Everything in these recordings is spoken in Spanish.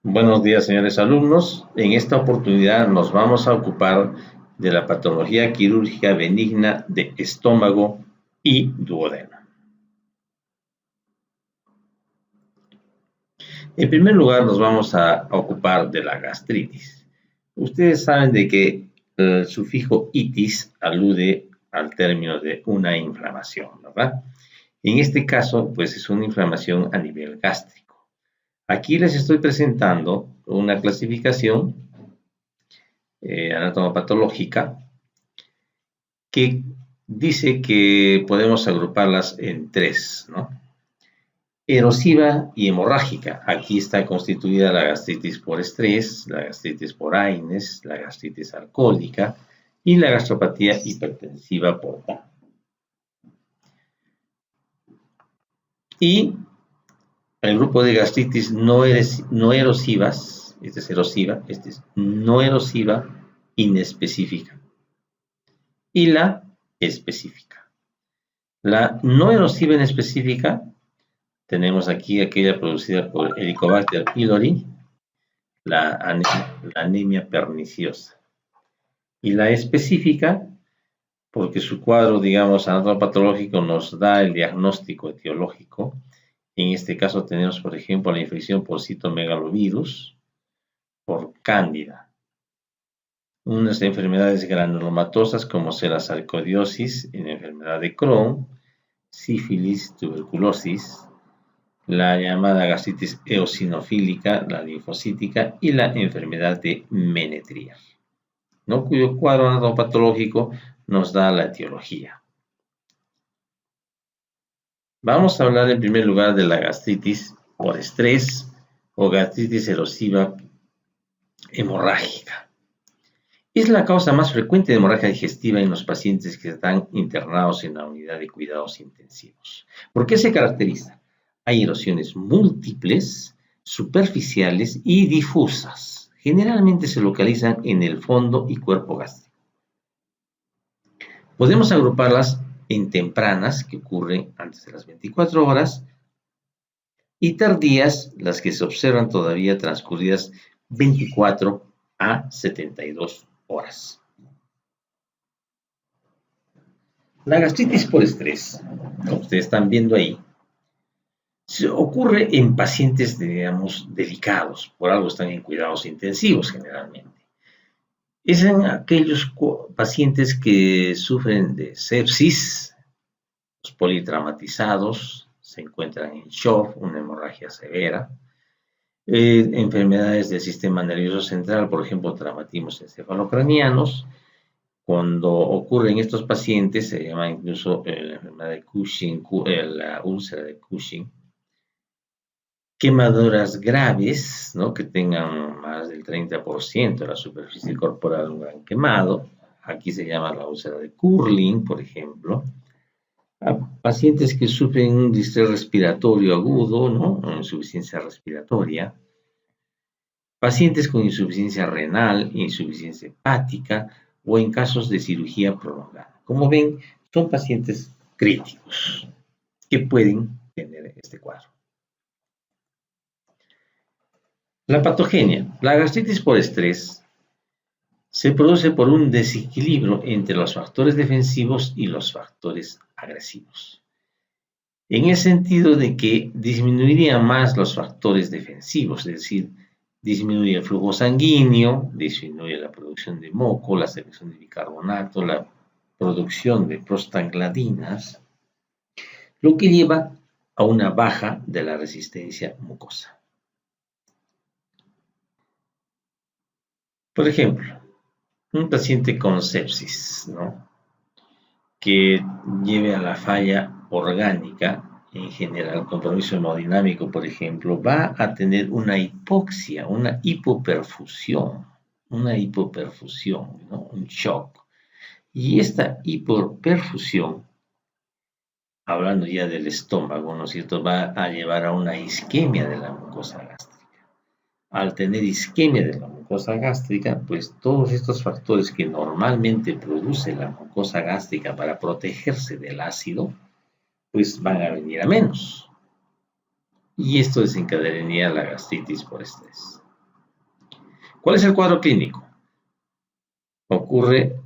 Buenos días, señores alumnos. En esta oportunidad nos vamos a ocupar de la patología quirúrgica benigna de estómago y duodeno. En primer lugar, nos vamos a ocupar de la gastritis. Ustedes saben de que el sufijo itis alude al término de una inflamación, ¿verdad? En este caso, pues es una inflamación a nivel gástrico. Aquí les estoy presentando una clasificación anatomopatológica que dice que podemos agruparlas en tres, ¿no? Erosiva y hemorrágica. Aquí está constituida la gastritis por estrés, la gastritis por AINES, la gastritis alcohólica y la gastropatía hipertensiva por TAN. Y el grupo de gastritis no erosivas, esta es erosiva, esta es no erosiva inespecífica. Y la específica. La no erosiva inespecífica, tenemos aquí aquella producida por Helicobacter pylori, la anemia perniciosa. Y la específica, porque su cuadro, digamos, anatomopatológico nos da el diagnóstico etiológico. En este caso tenemos, por ejemplo, la infección por citomegalovirus, por cándida. Unas enfermedades granulomatosas como la sarcoidosis en la enfermedad de Crohn, sífilis, tuberculosis, la llamada gastritis eosinofílica, la linfocítica y la enfermedad de Menetrier, ¿no? Cuyo cuadro anatomopatológico nos da la etiología. Vamos a hablar en primer lugar de la gastritis por estrés o gastritis erosiva hemorrágica. Es la causa más frecuente de hemorragia digestiva en los pacientes que están internados en la unidad de cuidados intensivos. ¿Por qué se caracteriza? Hay erosiones múltiples, superficiales y difusas. Generalmente se localizan en el fondo y cuerpo gástrico. Podemos agruparlas en tempranas, que ocurren antes de las 24 horas, y tardías, las que se observan todavía transcurridas 24 a 72 horas. La gastritis por estrés, como ustedes están viendo ahí, ocurre en pacientes, digamos, delicados, por algo están en cuidados intensivos generalmente. Es en aquellos pacientes que sufren de sepsis, los politraumatizados, se encuentran en shock, una hemorragia severa, enfermedades del sistema nervioso central, por ejemplo, traumatismos encefalocranianos. Cuando ocurren estos pacientes, se llama incluso la enfermedad de Cushing, la úlcera de Cushing. Quemaduras graves, ¿no? Que tengan más del 30% de la superficie corporal un gran quemado. Aquí se llama la úlcera de Curling, por ejemplo. A pacientes que sufren un distrés respiratorio agudo, ¿no? Insuficiencia respiratoria. Pacientes con insuficiencia renal, insuficiencia hepática o en casos de cirugía prolongada. Como ven, son pacientes críticos que pueden tener este cuadro. La patogenia. La gastritis por estrés se produce por un desequilibrio entre los factores defensivos y los factores agresivos. En el sentido de que disminuirían más los factores defensivos, es decir, disminuye el flujo sanguíneo, disminuye la producción de moco, la secreción de bicarbonato, la producción de prostaglandinas, lo que lleva a una baja de la resistencia mucosa. Por ejemplo, un paciente con sepsis, ¿no? Que lleve a la falla orgánica, en general, compromiso hemodinámico, por ejemplo, va a tener una hipoxia, una hipoperfusión, ¿no? Un shock. Y esta hipoperfusión, hablando ya del estómago, ¿no es cierto?, va a llevar a una isquemia de la mucosa gástrica. Al tener isquemia de la mucosa gástrica, pues todos estos factores que normalmente produce la mucosa gástrica para protegerse del ácido, pues van a venir a menos. Y esto desencadenaría la gastritis por estrés. ¿Cuál es el cuadro clínico? Ocurre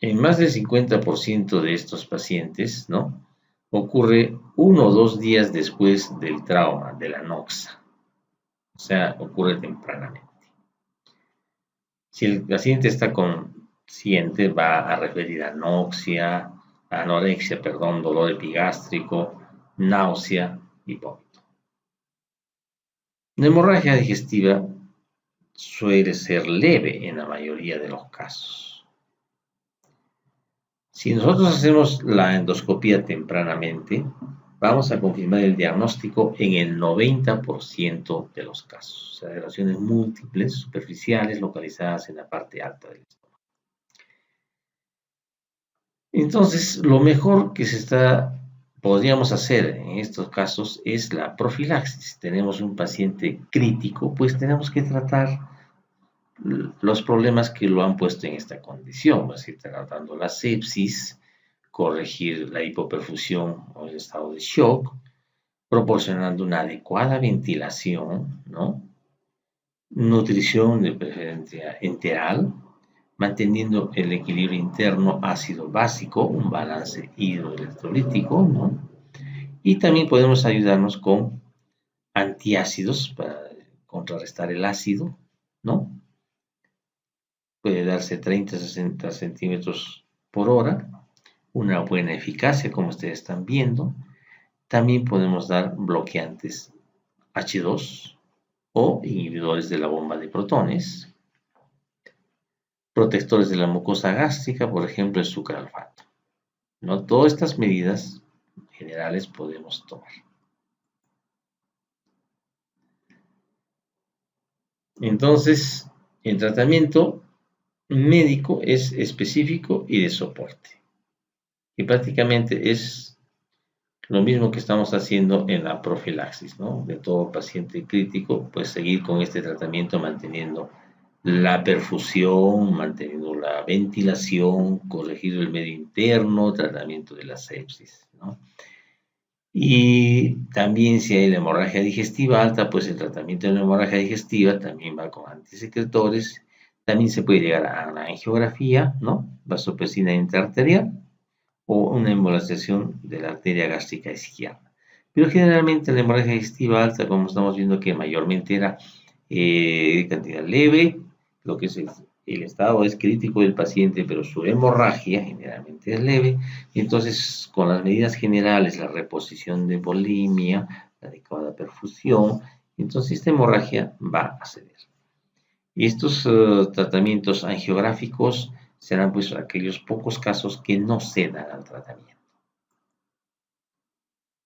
en más del 50% de estos pacientes, ¿no? Ocurre 1 o 2 días después del trauma, de la noxa. O sea, ocurre tempranamente. Si el paciente está consciente, va a referir a anorexia, dolor epigástrico, náusea y vómito. La hemorragia digestiva suele ser leve en la mayoría de los casos. Si nosotros hacemos la endoscopía tempranamente, vamos a confirmar el diagnóstico en el 90% de los casos. O sea, lesiones múltiples, superficiales, localizadas en la parte alta del estómago. Entonces, lo mejor que podríamos hacer en estos casos es la profilaxis. Si tenemos un paciente crítico, pues tenemos que tratar los problemas que lo han puesto en esta condición, es decir, tratando la sepsis, corregir la hipoperfusión o el estado de shock, proporcionando una adecuada ventilación, ¿no? Nutrición de preferencia enteral, manteniendo el equilibrio interno ácido básico, un balance hidroelectrolítico, ¿no? Y también podemos ayudarnos con antiácidos para contrarrestar el ácido, ¿no? Puede darse 30-60 centímetros por hora, una buena eficacia como ustedes están viendo. También podemos dar bloqueantes H2 o inhibidores de la bomba de protones, protectores de la mucosa gástrica, por ejemplo, el sucralfato. ¿No? Todas estas medidas generales podemos tomar. Entonces, el tratamiento médico es específico y de soporte. Y prácticamente es lo mismo que estamos haciendo en la profilaxis, ¿no? De todo paciente crítico, pues seguir con este tratamiento manteniendo la perfusión, manteniendo la ventilación, corregir el medio interno, tratamiento de la sepsis, ¿no? Y también si hay la hemorragia digestiva alta, pues el tratamiento de la hemorragia digestiva también va con antisecretores. También se puede llegar a una angiografía, ¿no? Vasopresina intraarterial o una embolización de la arteria gástrica izquierda. Pero generalmente la hemorragia digestiva alta, como estamos viendo que mayormente era de cantidad leve, lo que es el estado es crítico del paciente, pero su hemorragia generalmente es leve. Entonces, con las medidas generales, la reposición de volimia, la adecuada perfusión, entonces esta hemorragia va a ceder. Y estos tratamientos angiográficos serán pues aquellos pocos casos que no cedan al tratamiento,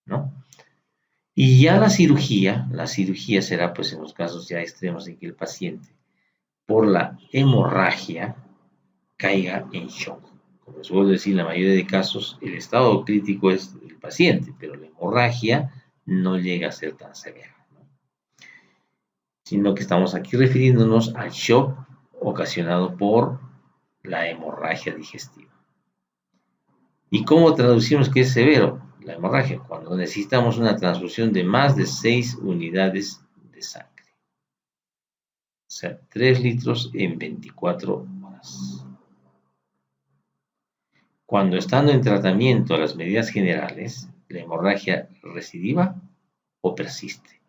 ¿no? Y ya la cirugía será pues en los casos ya extremos en que el paciente por la hemorragia caiga en shock. Como suelo decir, en la mayoría de casos el estado crítico es el paciente, pero la hemorragia no llega a ser tan severa, ¿no? Sino que estamos aquí refiriéndonos al shock ocasionado por la hemorragia digestiva. ¿Y cómo traducimos que es severo la hemorragia? Cuando necesitamos una transfusión de más de 6 unidades de sangre. O sea, 3 litros en 24 horas. Cuando estando en tratamiento a las medidas generales, la hemorragia recidiva o persiste.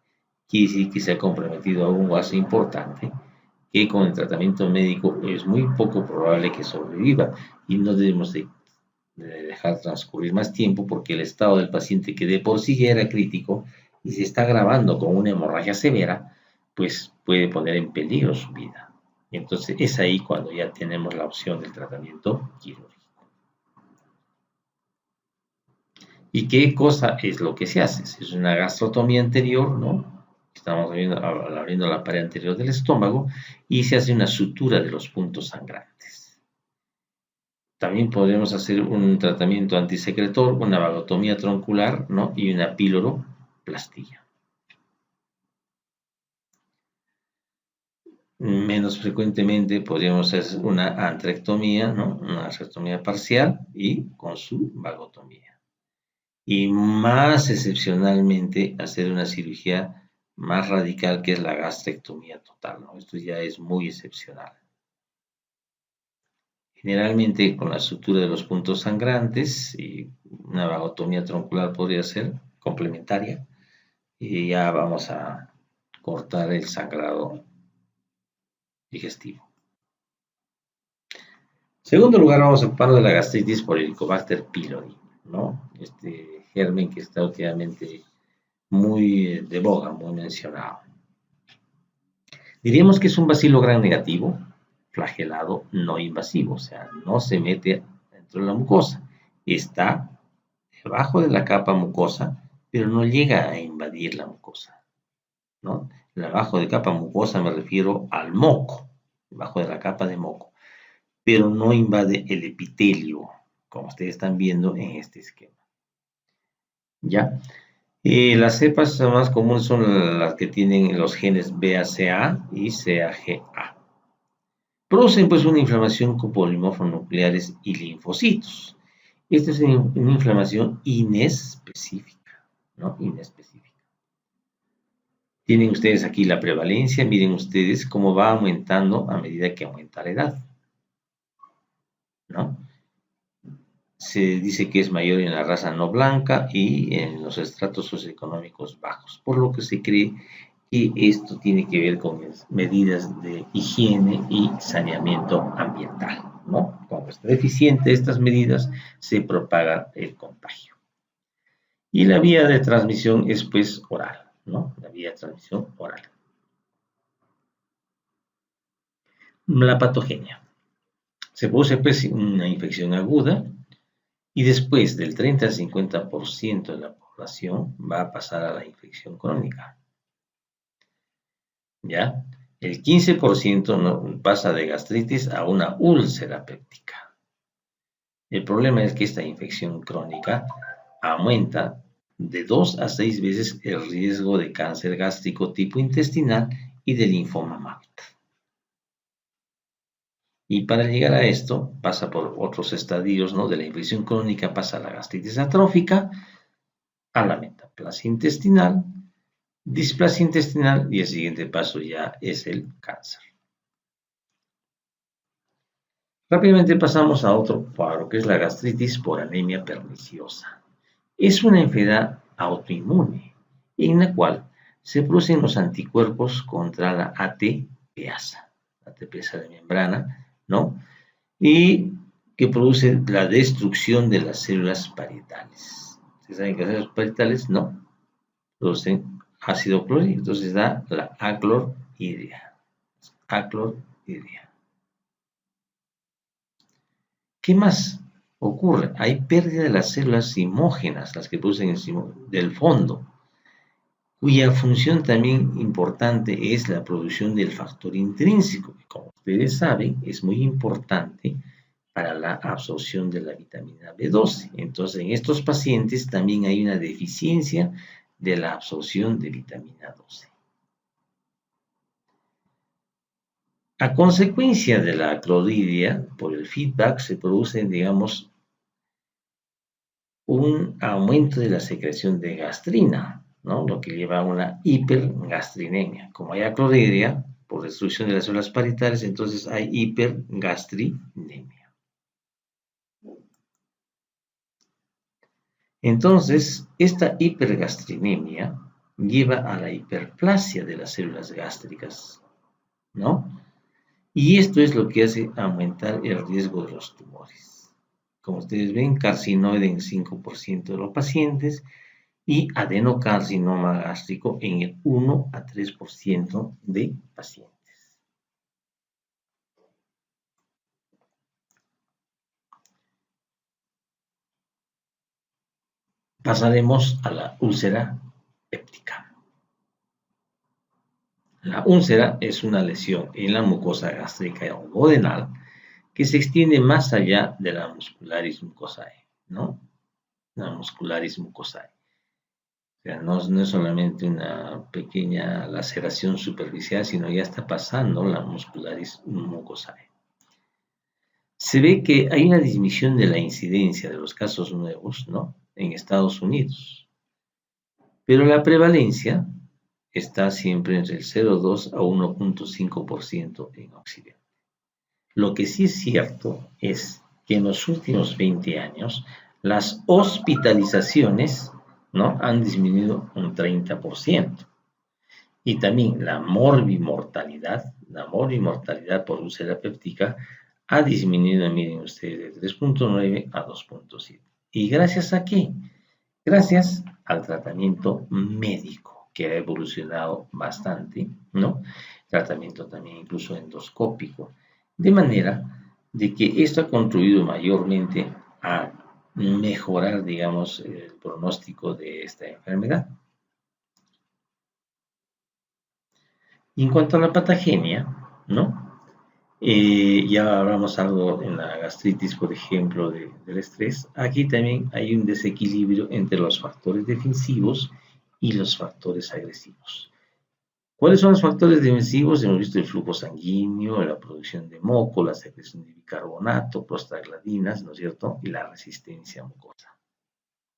Quiere decir que se ha comprometido a un vaso importante que con el tratamiento médico es muy poco probable que sobreviva y no debemos de dejar transcurrir más tiempo porque el estado del paciente que de por sí ya era crítico y se está agravando con una hemorragia severa, pues puede poner en peligro su vida. Entonces es ahí cuando ya tenemos la opción del tratamiento quirúrgico. ¿Y qué cosa es lo que se hace? Si es una gastrotomía anterior, ¿no? Estamos abriendo la pared anterior del estómago y se hace una sutura de los puntos sangrantes. También podemos hacer un tratamiento antisecretor, una vagotomía troncular, ¿no? Y una piloroplastia. Menos frecuentemente podríamos hacer una antrectomía, ¿no? Una antrectomía parcial y con su vagotomía. Y más excepcionalmente hacer una cirugía más radical, que es la gastrectomía total, ¿no? Esto ya es muy excepcional. Generalmente con la estructura de los puntos sangrantes, y una vagotomía troncular podría ser complementaria, y ya vamos a cortar el sangrado digestivo. En segundo lugar, vamos a ocupar de la gastritis por Helicobacter pylori, ¿no? Este germen que está últimamente muy de boga, muy mencionado. Diríamos que es un bacilo gram negativo, flagelado, no invasivo, o sea, no se mete dentro de la mucosa. Está debajo de la capa mucosa, pero no llega a invadir la mucosa, ¿no? Debajo de capa mucosa me refiero al moco, debajo de la capa de moco, pero no invade el epitelio, como ustedes están viendo en este esquema. ¿Ya? Las cepas más comunes son las que tienen los genes BACA y CAGA. Producen pues una inflamación con polimorfos nucleares y linfocitos. Esta es una inflamación inespecífica, ¿no? Inespecífica. Tienen ustedes aquí la prevalencia, miren ustedes cómo va aumentando a medida que aumenta la edad, ¿no? Se dice que es mayor en la raza no blanca y en los estratos socioeconómicos bajos, por lo que se cree que esto tiene que ver con medidas de higiene y saneamiento ambiental, ¿no? Cuando está deficiente estas medidas, se propaga el contagio. Y la vía de transmisión es pues oral, ¿no? La vía de transmisión oral. La patogenia. Se produce pues una infección aguda y después del 30 al 50% de la población va a pasar a la infección crónica. ¿Ya? El 15% no, pasa de gastritis a una úlcera péptica. El problema es que esta infección crónica aumenta de 2 a 6 veces el riesgo de cáncer gástrico tipo intestinal y de linfoma MAPT. Y para llegar a esto, pasa por otros estadios, ¿no? De la infección crónica pasa a la gastritis atrófica, a la metaplasia intestinal, displasia intestinal y el siguiente paso ya es el cáncer. Rápidamente pasamos a otro cuadro, que es la gastritis por anemia perniciosa. Es una enfermedad autoinmune en la cual se producen los anticuerpos contra la ATPasa, de membrana, ¿no? Y que produce la destrucción de las células parietales. ¿Ustedes saben que las células parietales no producen ácido clorhídrico? Entonces da la aclorhidria. Aclorhidria. ¿Qué más ocurre? Hay pérdida de las células simógenas, las que producen del fondo, cuya función también importante es la producción del factor intrínseco, que como ustedes saben es muy importante para la absorción de la vitamina B12. Entonces, en estos pacientes también hay una deficiencia de la absorción de vitamina 12. A consecuencia de la clorhidria, por el feedback se produce, digamos, un aumento de la secreción de gastrina, ¿no? Lo que lleva a una hipergastrinemia. Como hay aclorhidria, por destrucción de las células parietales, entonces hay hipergastrinemia. Entonces, esta hipergastrinemia lleva a la hiperplasia de las células gástricas, ¿no? Y esto es lo que hace aumentar el riesgo de los tumores. Como ustedes ven, carcinoide en 5% de los pacientes y adenocarcinoma gástrico en el 1 a 3% de pacientes. Pasaremos a la úlcera péptica. La úlcera es una lesión en la mucosa gástrica o duodenal que se extiende más allá de la muscularis mucosae, ¿no? La muscularis mucosae. O sea, no es solamente una pequeña laceración superficial, sino ya está pasando la muscularis mucosae. Se ve que hay una disminución de la incidencia de los casos nuevos, ¿no? En Estados Unidos. Pero la prevalencia está siempre entre el 0,2 a 1,5% en Occidente. Lo que sí es cierto es que en los últimos 20 años las hospitalizaciones, ¿no?, han disminuido un 30%. Y también la morbimortalidad por úlcera péptica ha disminuido, miren ustedes, de 3,9 a 2,7. ¿Y gracias a qué? Gracias al tratamiento médico, que ha evolucionado bastante, ¿no? Tratamiento también incluso endoscópico. De manera de que esto ha contribuido mayormente a mejorar, digamos, el pronóstico de esta enfermedad. Y en cuanto a la patogenia, ¿no? Ya hablamos algo en la gastritis, por ejemplo, del estrés. Aquí también hay un desequilibrio entre los factores defensivos y los factores agresivos. ¿Cuáles son los factores defensivos? Hemos visto el flujo sanguíneo, la producción de moco, la secreción de bicarbonato, prostaglandinas, ¿no es cierto? Y la resistencia mucosa.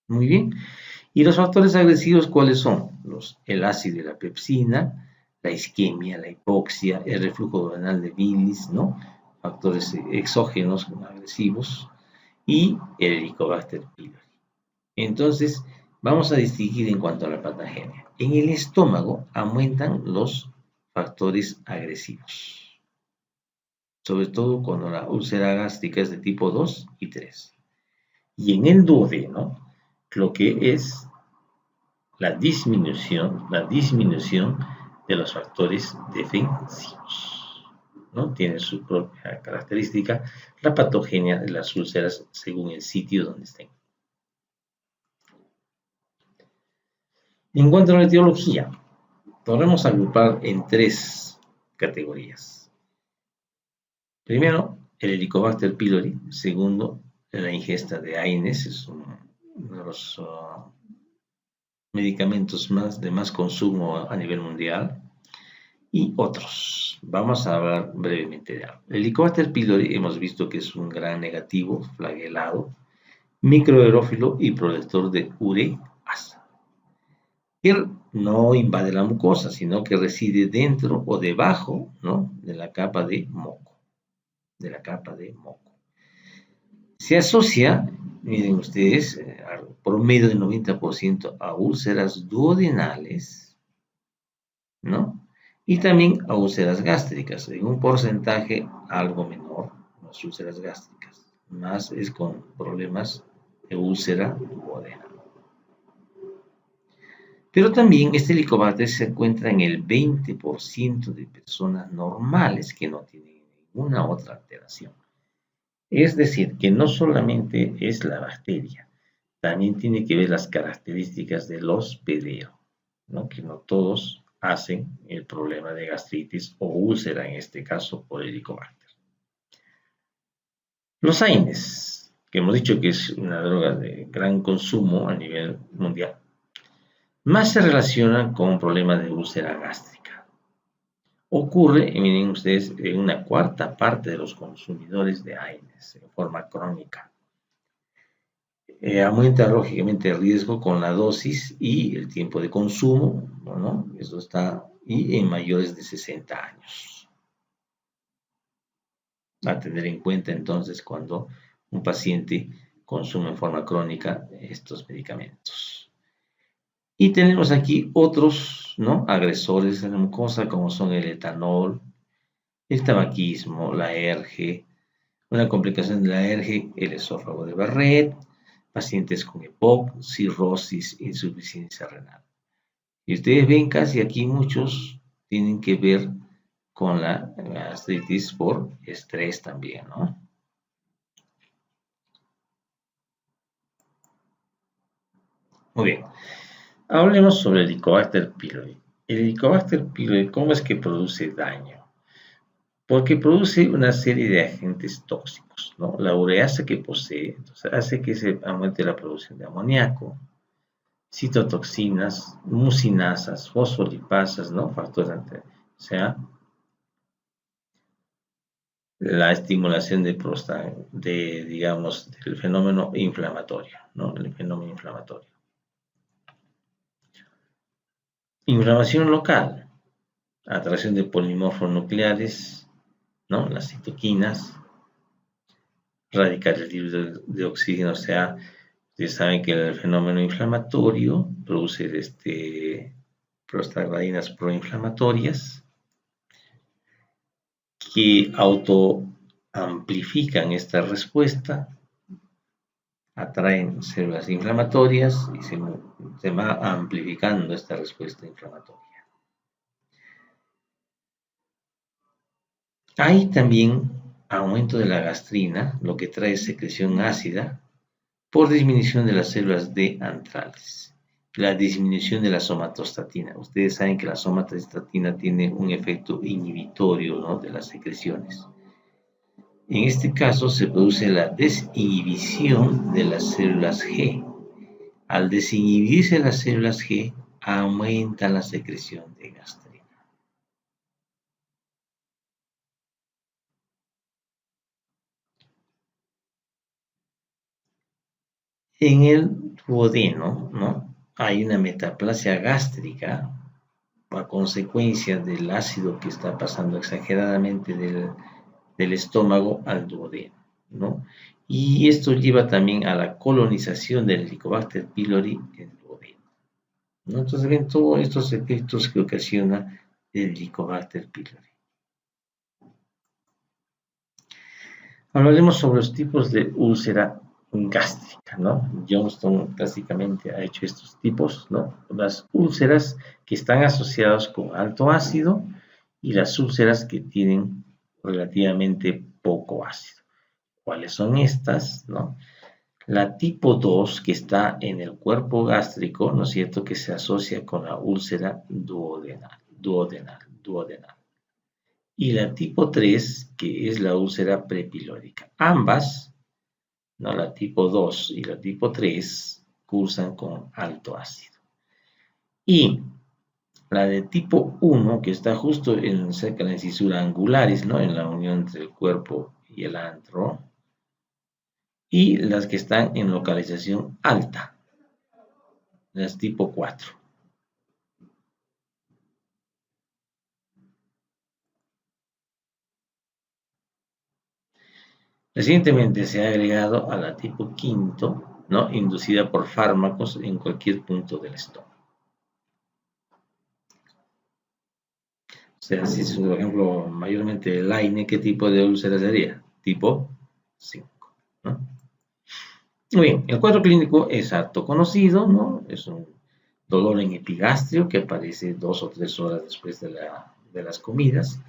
Muy bien. ¿Y los factores agresivos cuáles son? El ácido y la pepsina, la isquemia, la hipoxia, el reflujo duodenal de bilis, ¿no? Factores exógenos agresivos y el Helicobacter pylori. Entonces, vamos a distinguir en cuanto a la patogenia. En el estómago aumentan los factores agresivos, sobre todo cuando la úlcera gástrica es de tipo 2 y 3. Y en el duodeno, lo que es la disminución de los factores defensivos, ¿no? Tiene su propia característica la patogenia de las úlceras según el sitio donde estén. En cuanto a la etiología, podemos agrupar en 3 categorías. Primero, el Helicobacter pylori. Segundo, la ingesta de AINES, es uno de los medicamentos de más consumo a nivel mundial, y otros. Vamos a hablar brevemente de algo. El Helicobacter pylori hemos visto que es un gran negativo flagelado, microaerófilo y protector de ureasa. Él no invade la mucosa, sino que reside dentro o debajo, ¿no?, de la capa de moco. Se asocia, miren ustedes, por medio del 90% a úlceras duodenales, ¿no? Y también a úlceras gástricas, en un porcentaje algo menor, las úlceras gástricas, más es con problemas de úlcera duodena. Pero también este Helicobacter se encuentra en el 20% de personas normales que no tienen ninguna otra alteración. Es decir, que no solamente es la bacteria, también tiene que ver las características del hospedero, ¿no?, que no todos hacen el problema de gastritis o úlcera, en este caso por Helicobacter. Los AINES, que hemos dicho que es una droga de gran consumo a nivel mundial, más se relacionan con un problema de úlcera gástrica. Ocurre, miren ustedes, en una cuarta parte de los consumidores de AINES en forma crónica. Aumenta lógicamente el riesgo con la dosis y el tiempo de consumo, ¿no? Eso está, y en mayores de 60 años. A tener en cuenta entonces cuando un paciente consume en forma crónica estos medicamentos. Y tenemos aquí otros, ¿no?, agresores de la mucosa, como son el etanol, el tabaquismo, la ERG, una complicación de la ERG, el esófago de Barrett, pacientes con EPOC, cirrosis, insuficiencia renal. Y ustedes ven casi aquí muchos tienen que ver con la gastritis por estrés también, ¿no? Muy bien. Hablemos sobre el Helicobacter pylori. El Helicobacter pylori, ¿cómo es que produce daño? Porque produce una serie de agentes tóxicos, ¿no? La ureasa que posee, entonces, hace que se aumente la producción de amoníaco, citotoxinas, mucinasas, fosfolipasas, ¿no? Factores, o sea, la estimulación digamos, del fenómeno inflamatorio, ¿no? El fenómeno inflamatorio. Inflamación local, atracción de polimorfos nucleares, ¿no? Las citoquinas, radicales libres de oxígeno, o sea, ustedes saben que el fenómeno inflamatorio produce prostaglandinas proinflamatorias que autoamplifican esta respuesta, atraen células inflamatorias y se va amplificando esta respuesta inflamatoria. Hay también aumento de la gastrina, lo que trae secreción ácida por disminución de las células D antrales. La disminución de la somatostatina. Ustedes saben que la somatostatina tiene un efecto inhibitorio, ¿no?, de las secreciones. En este caso se produce la desinhibición de las células G. Al desinhibirse las células G, aumenta la secreción de gastrina. En el duodeno, ¿no?, hay una metaplasia gástrica a consecuencia del ácido que está pasando exageradamente del estómago al duodeno, ¿no? Y esto lleva también a la colonización del Helicobacter pylori en el duodeno, ¿no? Entonces ven todos estos efectos que ocasiona el Helicobacter pylori. Hablaremos sobre los tipos de úlcera gástrica, ¿no? Johnston clásicamente ha hecho estos tipos, ¿no? Las úlceras que están asociadas con alto ácido y las úlceras que tienen relativamente poco ácido. ¿Cuáles son estas, no? La tipo 2, que está en el cuerpo gástrico, ¿no es cierto?, que se asocia con la úlcera duodenal. Y la tipo 3, que es la úlcera prepilórica. Ambas, ¿no?, la tipo 2 y la tipo 3, cursan con alto ácido. Y la de tipo 1, que está justo cerca de la incisura angulares, ¿no?, en la unión entre el cuerpo y el antro, y las que están en localización alta, las tipo 4. Recientemente se ha agregado a la tipo 5, ¿no?, inducida por fármacos en cualquier punto del estómago. O sea, si es, por ejemplo, mayormente el AINE, ¿qué tipo de úlcera sería? Tipo 5, ¿no? Muy bien, el cuadro clínico es harto conocido, ¿no? Es un dolor en epigastrio que aparece 2 o 3 horas después de las comidas.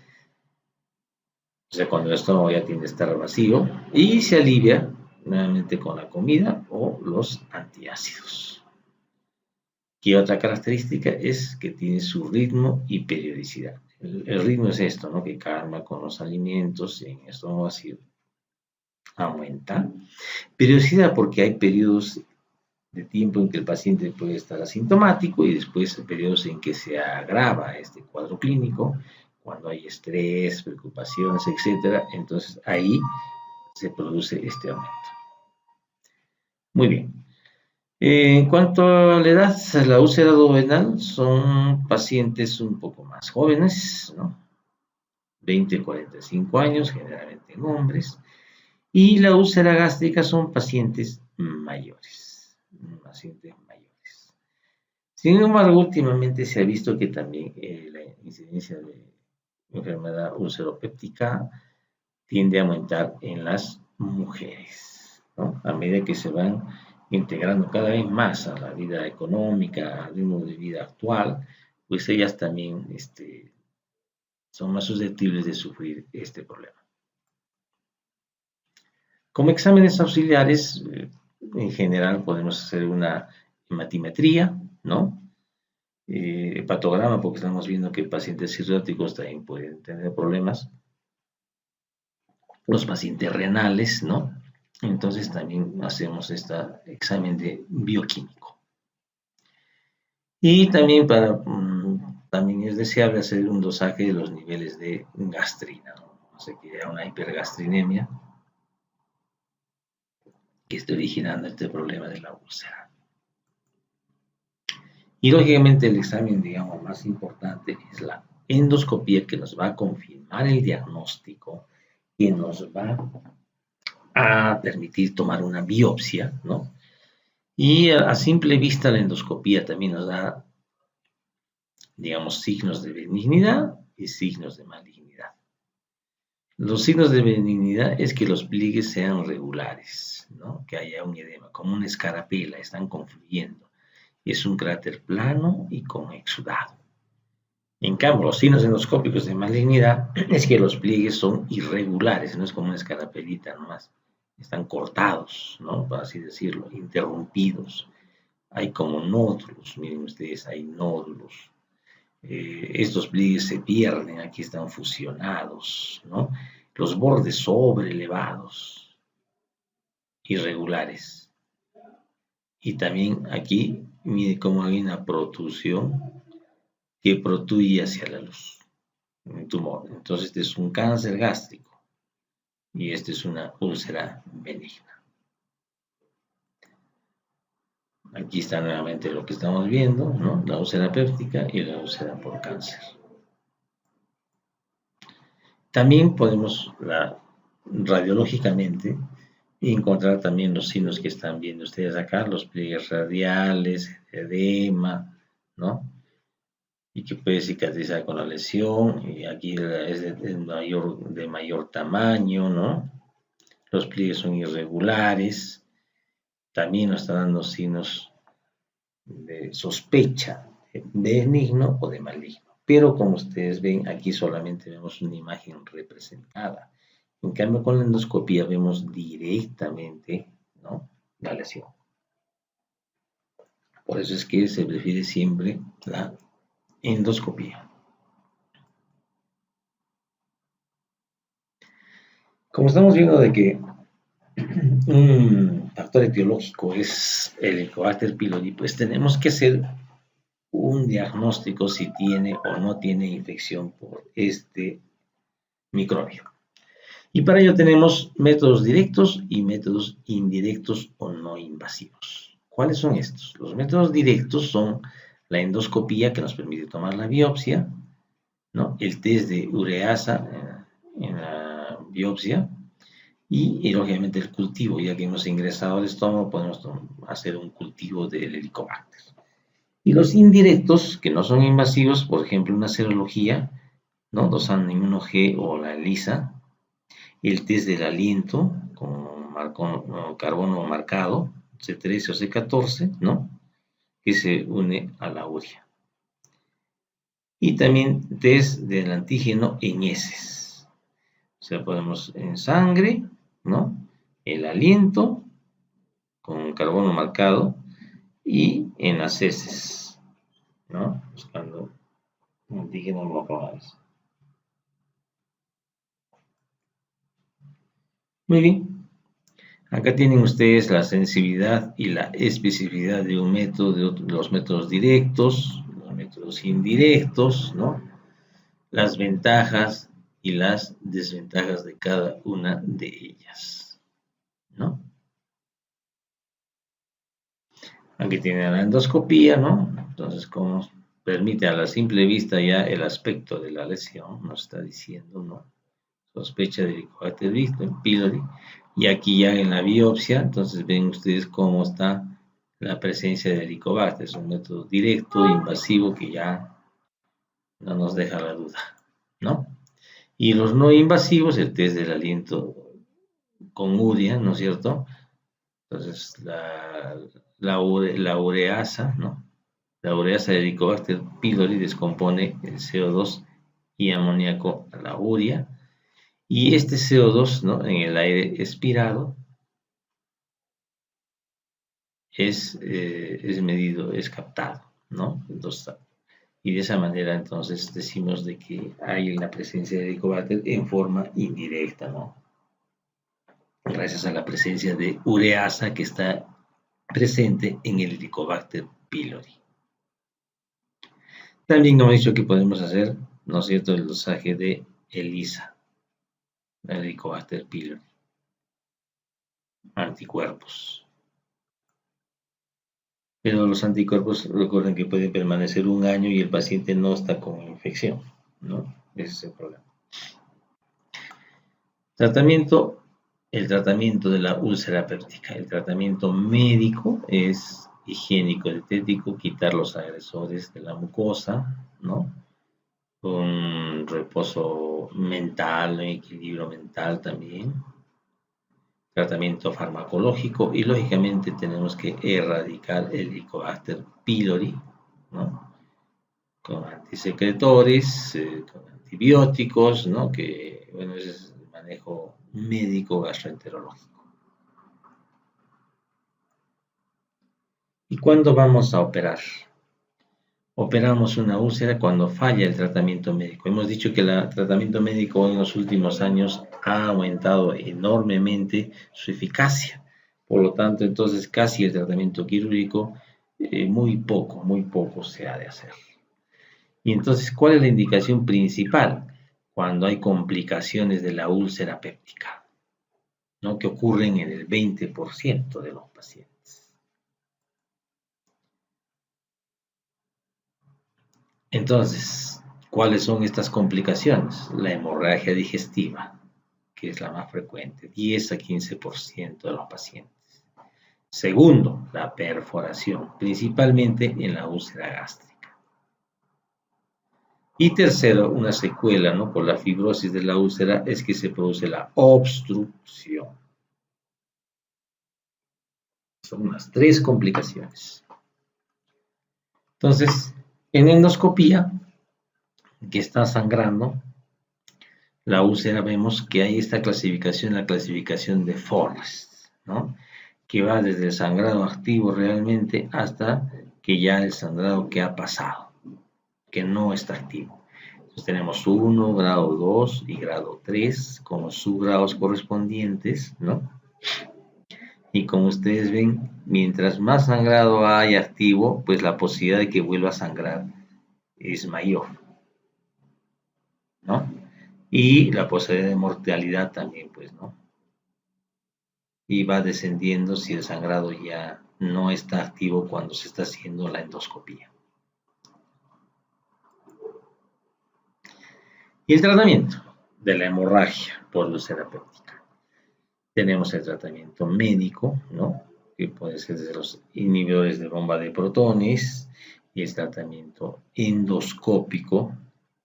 O sea, cuando el estómago ya tiende a estar vacío y se alivia nuevamente con la comida o los antiácidos. ¿Qué otra característica? Es que tiene su ritmo y periodicidad. El ritmo es esto, ¿no?, que calma con los alimentos en el estómago vacío. Aumenta. Periodicidad porque hay periodos de tiempo en que el paciente puede estar asintomático y después periodos en que se agrava este cuadro clínico, cuando hay estrés, preocupaciones, etc. Entonces ahí se produce este aumento. Muy bien. En cuanto a la edad, la úlcera duodenal son pacientes un poco más jóvenes, ¿no?, 20 a 45 años, generalmente en hombres, y la úlcera gástrica son pacientes mayores, Sin embargo, últimamente se ha visto que también la incidencia de enfermedad ulceropéptica tiende a aumentar en las mujeres, ¿no?, a medida que se van integrando cada vez más a la vida económica, al ritmo de vida actual, pues ellas también son más susceptibles de sufrir este problema. Como exámenes auxiliares, en general podemos hacer una hematimetría, ¿no? Hepatograma, porque estamos viendo que pacientes cirróticos también pueden tener problemas. Los pacientes renales, ¿no? Entonces también hacemos este examen de bioquímico. Y también también es deseable hacer un dosaje de los niveles de gastrina, ¿no? O sea, que haya una hipergastrinemia que esté originando este problema de la úlcera. Y lógicamente el examen, digamos, más importante es la endoscopía, que nos va a confirmar el diagnóstico, que nos va a permitir tomar una biopsia, ¿no? Y a simple vista la endoscopía también nos da, digamos, signos de benignidad y signos de malignidad. Los signos de benignidad es que los pliegues sean regulares, ¿no? Que haya un edema, como una escarapela, están confluyendo. Es un cráter plano y con exudado. En cambio, los signos endoscópicos de malignidad es que los pliegues son irregulares, no es como una escarapelita nomás. Están cortados, ¿no? Por así decirlo, interrumpidos. Hay como nódulos, miren ustedes, hay nódulos. Estos pliegues se pierden, aquí están fusionados, ¿no? Los bordes sobrelevados, irregulares. Y también aquí, mire cómo hay una protrusión que protruye hacia la luz, un tumor. Entonces, este es un cáncer gástrico y este es una úlcera benigna. Aquí está nuevamente lo que estamos viendo, ¿no? La úlcera péptica y la úlcera por cáncer. También podemos radiológicamente encontrar también los signos que están viendo ustedes acá, los pliegues radiales, edema, ¿no? Y que puede cicatrizar con la lesión, y aquí es de mayor tamaño, ¿no? Los pliegues son irregulares, también nos está dando signos de sospecha de benigno o de maligno. Pero como ustedes ven, aquí solamente vemos una imagen representada. En cambio, con la endoscopía vemos directamente, ¿no?, la lesión. Por eso es que se prefiere siempre la endoscopía. Como estamos viendo de que un factor etiológico es el Helicobacter pylori, pues tenemos que hacer un diagnóstico si tiene o no tiene infección por este microbio. Y para ello tenemos métodos directos y métodos indirectos o no invasivos. ¿Cuáles son estos? Los métodos directos son la endoscopía, que nos permite tomar la biopsia, ¿no? El test de ureasa en la biopsia y lógicamente el cultivo. Ya que hemos ingresado al estómago, podemos hacer un cultivo del Helicobacter. Y los indirectos, que no son invasivos, por ejemplo, una serología, ¿no?, 2-1-G o la ELISA, el test del aliento con carbono marcado, C13 o C14, ¿no?, que se une a la urea. Y también test del antígeno en heces. O sea, podemos en sangre, ¿no?, el aliento con carbono marcado y en las heces, ¿no?, buscando antígenos locales. Muy bien. Acá tienen ustedes la sensibilidad y la especificidad de un método, de los métodos directos, los métodos indirectos, ¿no? Las ventajas y las desventajas de cada una de ellas, ¿no? Aquí tienen la endoscopía, ¿no? Entonces, como permite a la simple vista ya el aspecto de la lesión, nos está diciendo, ¿no?, sospecha de Helicobacter pylori. Y aquí ya en la biopsia, entonces ven ustedes cómo está la presencia de Helicobacter. Es un método directo, invasivo, que ya no nos deja la duda, ¿no? Y los no invasivos, el test del aliento con urea, ¿no es cierto? Entonces, la ureasa, ¿no? La ureasa de Helicobacter pylori descompone el CO2 y amoníaco a la urea. Y este CO2, ¿no?, en el aire expirado es medido, es captado, ¿no? Entonces, y de esa manera entonces decimos de que hay la presencia de Helicobacter en forma indirecta, ¿no?, gracias a la presencia de ureasa que está presente en el Helicobacter pylori. También hemos dicho que podemos hacer, ¿no es cierto?, el dosaje de ELISA, el Helicobacter pylori, anticuerpos. Pero los anticuerpos, recuerden que pueden permanecer un año y el paciente no está con infección, ¿no? Ese es el problema. Tratamiento, el tratamiento de la úlcera péptica. El tratamiento médico es higiénico, dietético, quitar los agresores de la mucosa, ¿no? Con reposo mental, equilibrio mental también. Tratamiento farmacológico y lógicamente tenemos que erradicar el Helicobacter pylori, ¿no? Con antisecretores, con antibióticos, ¿no? Que, bueno, ese es el manejo médico gastroenterológico. ¿Y cuándo vamos a operar? Operamos una úlcera cuando falla el tratamiento médico. Hemos dicho que el tratamiento médico en los últimos años ha aumentado enormemente su eficacia. Por lo tanto, entonces casi el tratamiento quirúrgico muy poco se ha de hacer. Y entonces, ¿cuál es la indicación principal? Cuando hay complicaciones de la úlcera péptica, ¿no? Que ocurren en el 20% de los pacientes. Entonces, ¿cuáles son estas complicaciones? La hemorragia digestiva, que es la más frecuente, 10 a 15% de los pacientes. Segundo, la perforación, principalmente en la úlcera gástrica. Y tercero, una secuela, ¿no? Por la fibrosis de la úlcera es que se produce la obstrucción. Son unas 3 complicaciones. Entonces, en endoscopía, que está sangrando, la úlcera, vemos que hay esta clasificación, la clasificación de Forrest, ¿no? Que va desde el sangrado activo realmente hasta que ya el sangrado que ha pasado, que no está activo. Entonces tenemos 1, grado 2 y grado 3 como subgrados correspondientes, ¿no? Y como ustedes ven, mientras más sangrado hay activo, pues la posibilidad de que vuelva a sangrar es mayor, ¿no? Y la posibilidad de mortalidad también, pues, ¿no? Y va descendiendo si el sangrado ya no está activo cuando se está haciendo la endoscopía. Y el tratamiento de la hemorragia por úlcera péptica. Tenemos el tratamiento médico, ¿no? Que puede ser de los inhibidores de bomba de protones, y el tratamiento endoscópico,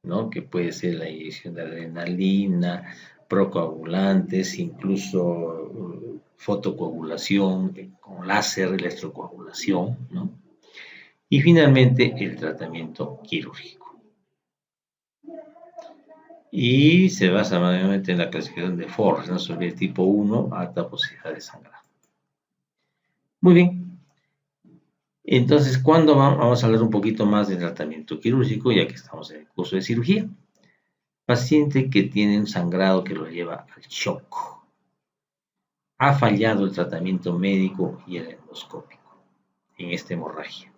¿no? Que puede ser la inyección de adrenalina, procoagulantes, incluso fotocoagulación con láser, electrocoagulación, ¿no? Y finalmente el tratamiento quirúrgico. Y se basa mayormente en la clasificación de Forrest, ¿no? Sobre el tipo 1, alta posibilidad de sangrado. Muy bien. Entonces, ¿cuándo vamos a hablar un poquito más del tratamiento quirúrgico, ya que estamos en el curso de cirugía? Paciente que tiene un sangrado que lo lleva al shock. Ha fallado el tratamiento médico y el endoscópico en esta hemorragia,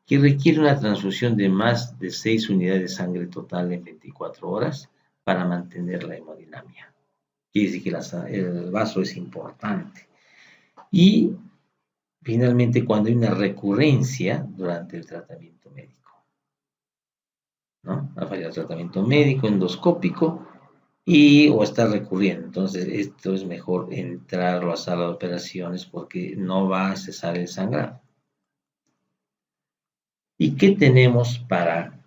que requiere una transfusión de más de 6 unidades de sangre total en 24 horas para mantener la hemodinamia. Quiere decir que el vaso es importante. Y finalmente, cuando hay una recurrencia durante el tratamiento médico, ¿no? Ha fallado el tratamiento médico, endoscópico, o está recurriendo. Entonces, esto es mejor entrar a la sala de operaciones porque no va a cesar el sangrado. ¿Y qué tenemos para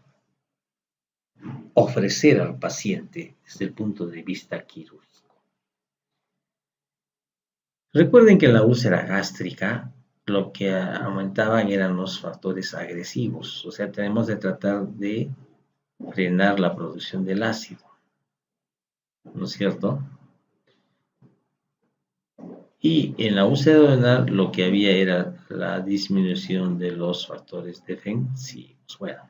ofrecer al paciente desde el punto de vista quirúrgico? Recuerden que en la úlcera gástrica lo que aumentaban eran los factores agresivos, o sea, tenemos de tratar de frenar la producción del ácido, ¿no es cierto? Y en la úlcera duodenal lo que había era la disminución de los factores defensivos. Bueno,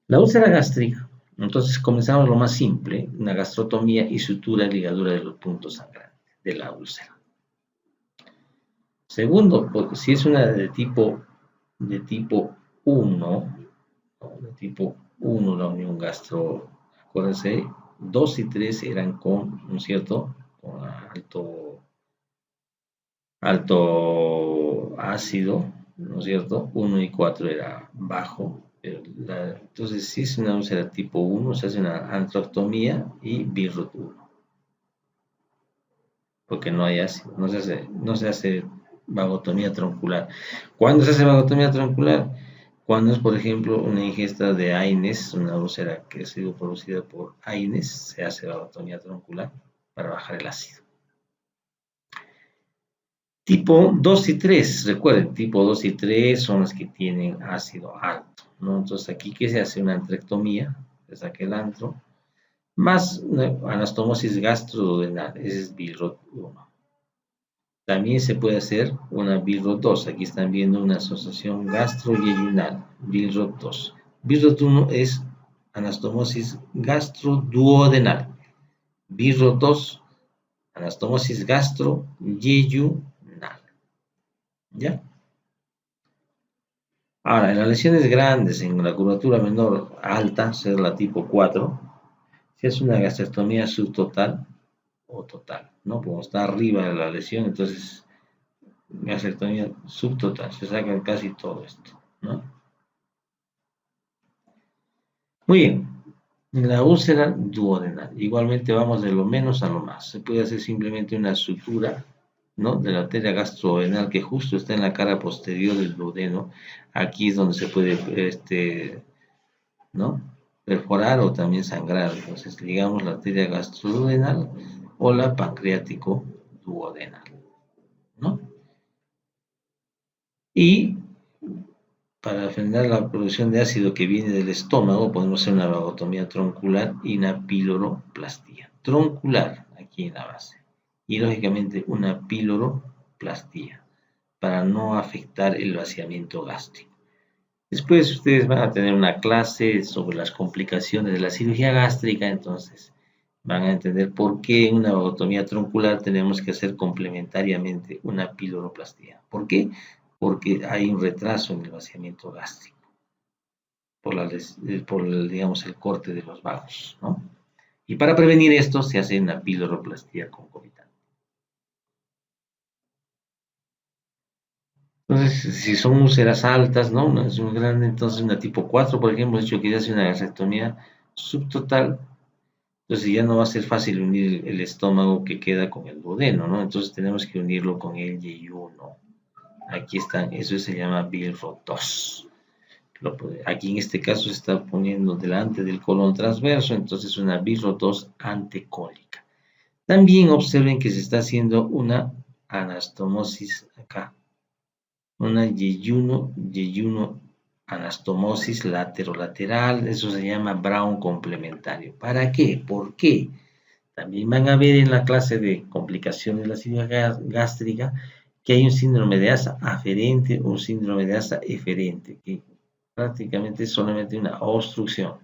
la úlcera gástrica, entonces comenzamos lo más simple, una gastrotomía y sutura y ligadura de los puntos sangrantes de la úlcera. Segundo, porque si es una de tipo 1, de tipo 1 la unión gastro, acuérdense, 2 y 3 eran con, ¿no es cierto?, con alto ácido, ¿no es cierto? 1 y 4 era bajo. Entonces, si es una úlcera tipo 1, se hace una antroctomía y BIRROT 1. Porque no hay ácido, no se hace vagotomía troncular. ¿Cuándo se hace vagotomía troncular? Cuando es, por ejemplo, una ingesta de AINES, una úlcera que ha sido producida por AINES, se hace vagotomía troncular para bajar el ácido. Tipo 2 y 3, recuerden, tipo 2 y 3 son las que tienen ácido alto, ¿no? Entonces aquí que se hace una antrectomía, se saca el antro, más anastomosis gastroduodenal, ese es BIRROT 1. También se puede hacer una BIRROT 2, aquí están viendo una asociación gastroyeyunal, BIRROT 2. BIRROT 1 es anastomosis gastroduodenal, BIRROT 2, anastomosis gastroyeyunal. ¿Ya? Ahora, en las lesiones grandes, en la curvatura menor alta, ser la tipo 4, se hace una gastrectomía subtotal o total, ¿no? Como está arriba de la lesión, entonces gastrectomía subtotal, se saca casi todo esto, ¿no? Muy bien, la úlcera duodenal, igualmente vamos de lo menos a lo más. Se puede hacer simplemente una sutura, ¿no? De la arteria gastroduodenal que justo está en la cara posterior del duodeno. Aquí es donde se puede, ¿no? Perforar o también sangrar. Entonces, ligamos la arteria gastroduodenal o la pancreático duodenal, ¿no? Y para frenar la producción de ácido que viene del estómago, podemos hacer una vagotomía troncular y una piloroplastia. Troncular, aquí en la base. Y lógicamente una piloroplastia, para no afectar el vaciamiento gástrico. Después ustedes van a tener una clase sobre las complicaciones de la cirugía gástrica, entonces van a entender por qué en una vagotomía troncular tenemos que hacer complementariamente una piloroplastia. ¿Por qué? Porque hay un retraso en el vaciamiento gástrico por digamos, el corte de los vagos, ¿no? Y para prevenir esto se hace una piloroplastia concomitante. Entonces, si son úlceras altas, ¿no? Una es muy grande, entonces una tipo 4, por ejemplo, hecho que ya hace una gastrectomía subtotal, entonces ya no va a ser fácil unir el estómago que queda con el duodeno, ¿no? Entonces tenemos que unirlo con el yeyuno. Aquí está, eso se llama BIRROT 2. Aquí en este caso se está poniendo delante del colon transverso, entonces una BIRROT 2 antecólica. También observen que se está haciendo una anastomosis acá, una yeyuno anastomosis laterolateral, eso se llama Brown complementario. ¿Para qué? ¿Por qué? También van a ver en la clase de complicaciones de la cirugía gástrica que hay un síndrome de asa aferente o un síndrome de asa eferente, que prácticamente es solamente una obstrucción.